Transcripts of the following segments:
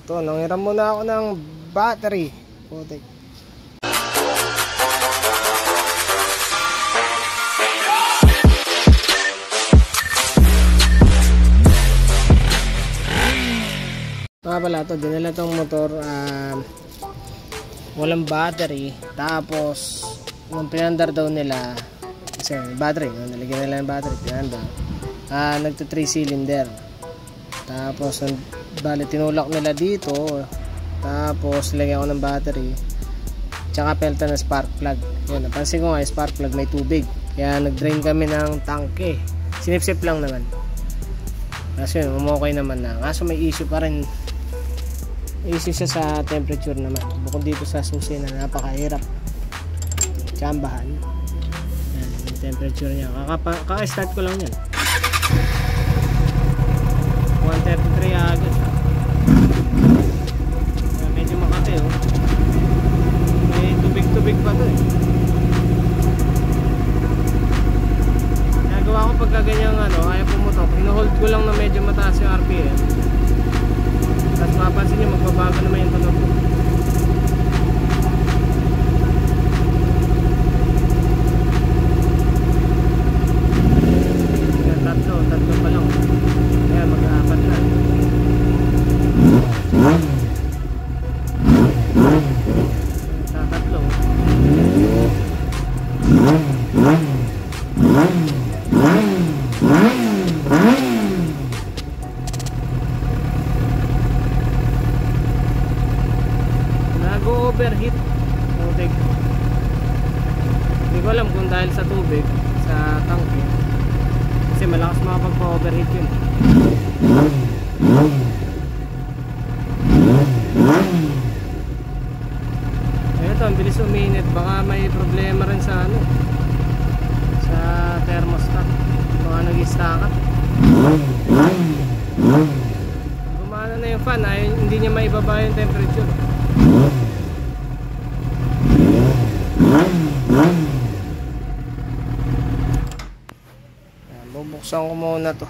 Ito, nangiram muna ako ng battery. Putik. Pala to, dinala tong motor, walang battery, tapos nung pinandar daw nila kasi battery, nalagyan nila ng battery, pinandar, nagto 3 cylinder, tapos bali tinulak nila dito, tapos lagyan ko ng battery tsaka pelta ng spark plug. Yan, napansin ko nga yung spark plug may tubig, kaya nag drain kami ng tangke, sinipsip lang naman, kasi yun, umokay naman na, kaso may issue pa rin. Issue siya sa temperature naman. Bukod dito sa susi na napakahirap tsambahan. Yan, yung temperature niya. Kaka-start ko lang yan. 133 agad. Medyo makate oh. May tubig-tubig pa to eh. Nagawa ko pagka ganyang ayaw pumutok. Hino-hold ko lang na medyo mataas yung RPM. Tapos mapapansin nyo, magbabago naman yung tunog ko. Tatlo pa lang. Kaya mag-aapat na. Tatlo. Overheat. Hindi ko alam kung dahil sa tubig sa tangke, kasi malakas makapagpa-overheat yun. Ito, ang bilis uminit. Baka may problema rin sa sa thermostat. Baka nag-stack. Gumana na yung fan, hindi niya maibaba yung temperature. Bubuksan ko muna to.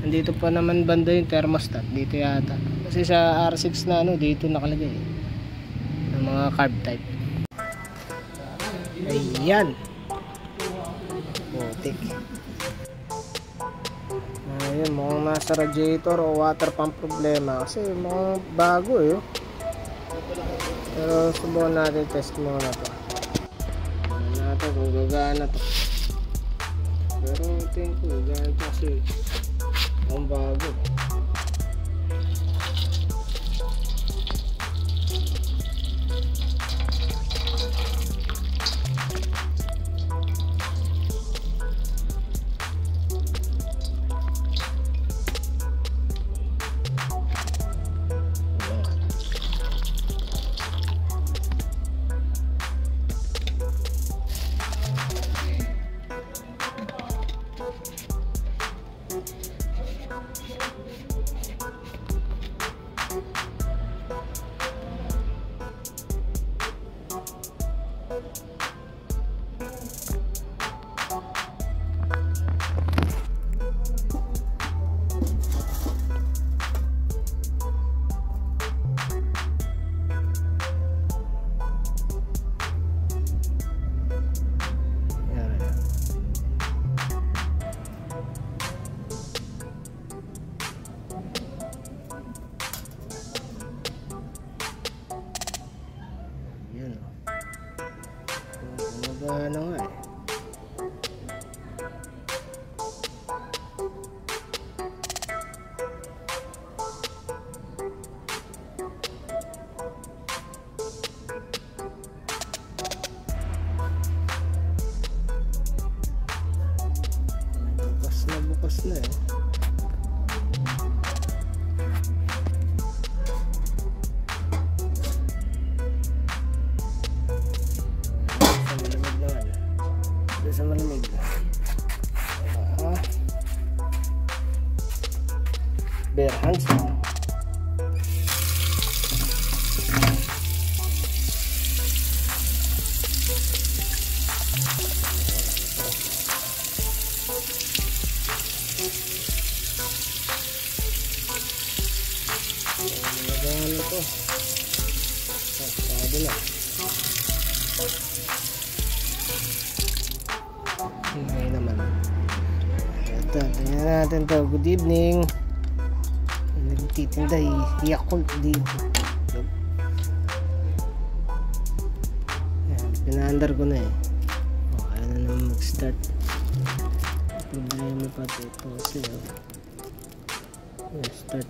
Nandito pa naman banda yung thermostat. Dito yata. Kasi sa R6 na dito nakalagay ng mga carb type. Ayan. Putik. Ayun, mukhang nasa radiator o water pump problema. Kasi mukhang bago eh. Pero subukan natin, test muna to. Tignan natin kung gagana to. Pero tingin ko gagana to kasi ang bago. Ano nga eh. Bukas na eh. ito. Sabi na. Okay naman. Ito, tingnan natin to. Good evening. Nagtitinda, Yakult dito. Yan, pinaandar ko na eh. Ayaw na naman mag-start. Problema pa ito kasi start.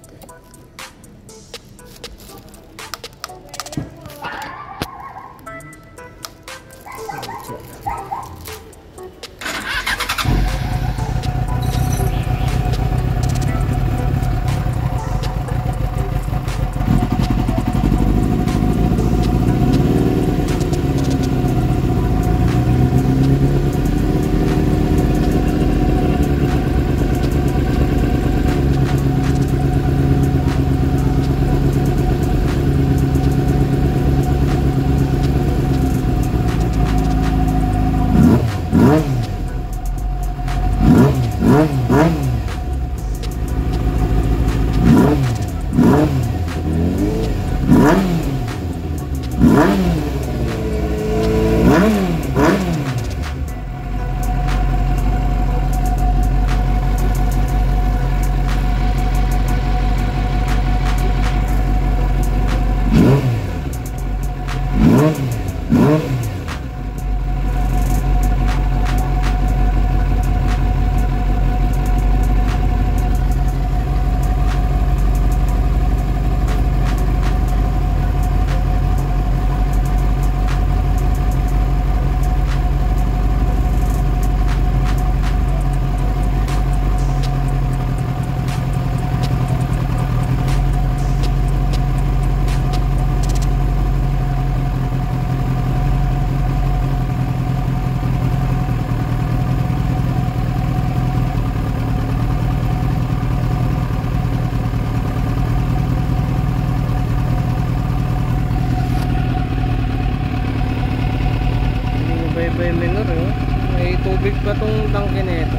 May tubig pa tong tangke na ito.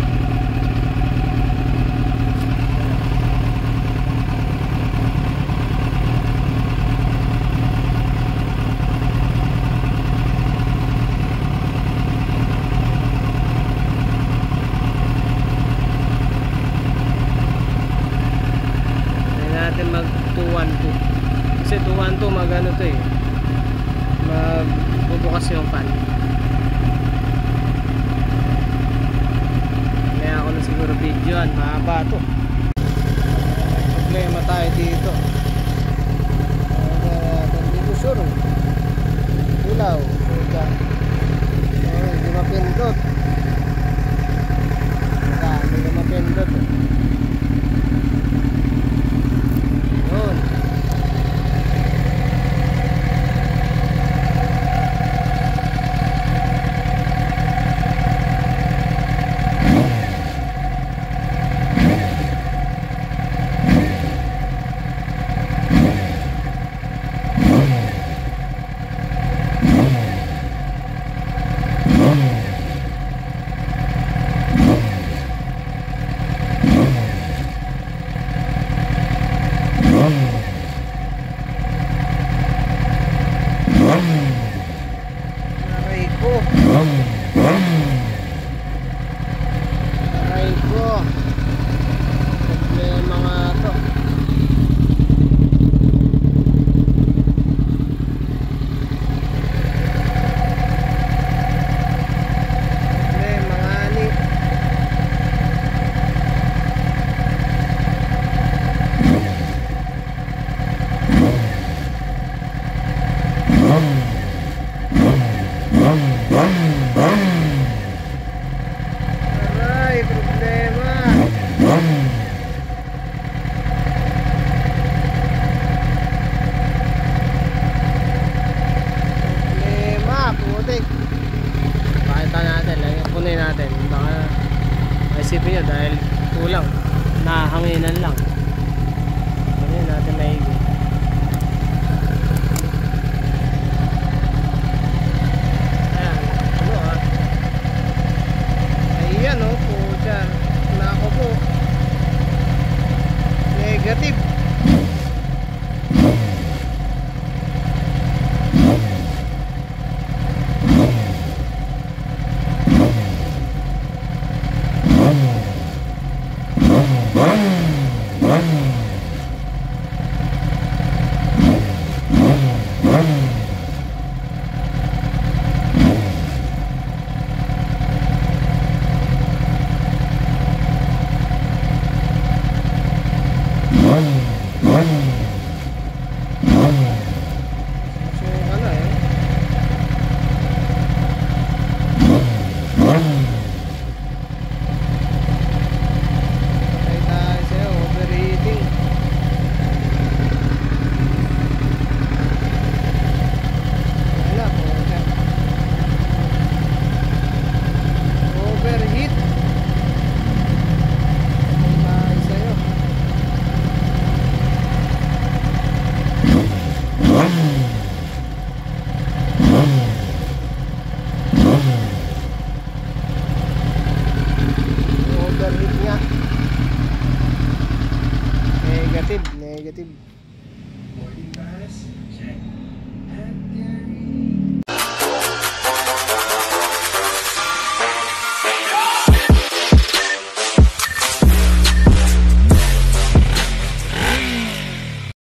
Kaya natin mag 212 kasi 212 magano to eh, magbubukas yung fan. Siguro videoan, mahaba to. Problema tayo dito. Hindi ko sure. Ilaw. Hindi mapindot. Hindi mapindot. Yun. Ano eh? Patay tayo sa'yo, overheating. Wala po, wala. Overheat. Patay tayo sa'yo. Overheat nga. Negative. Morning guys, check. And there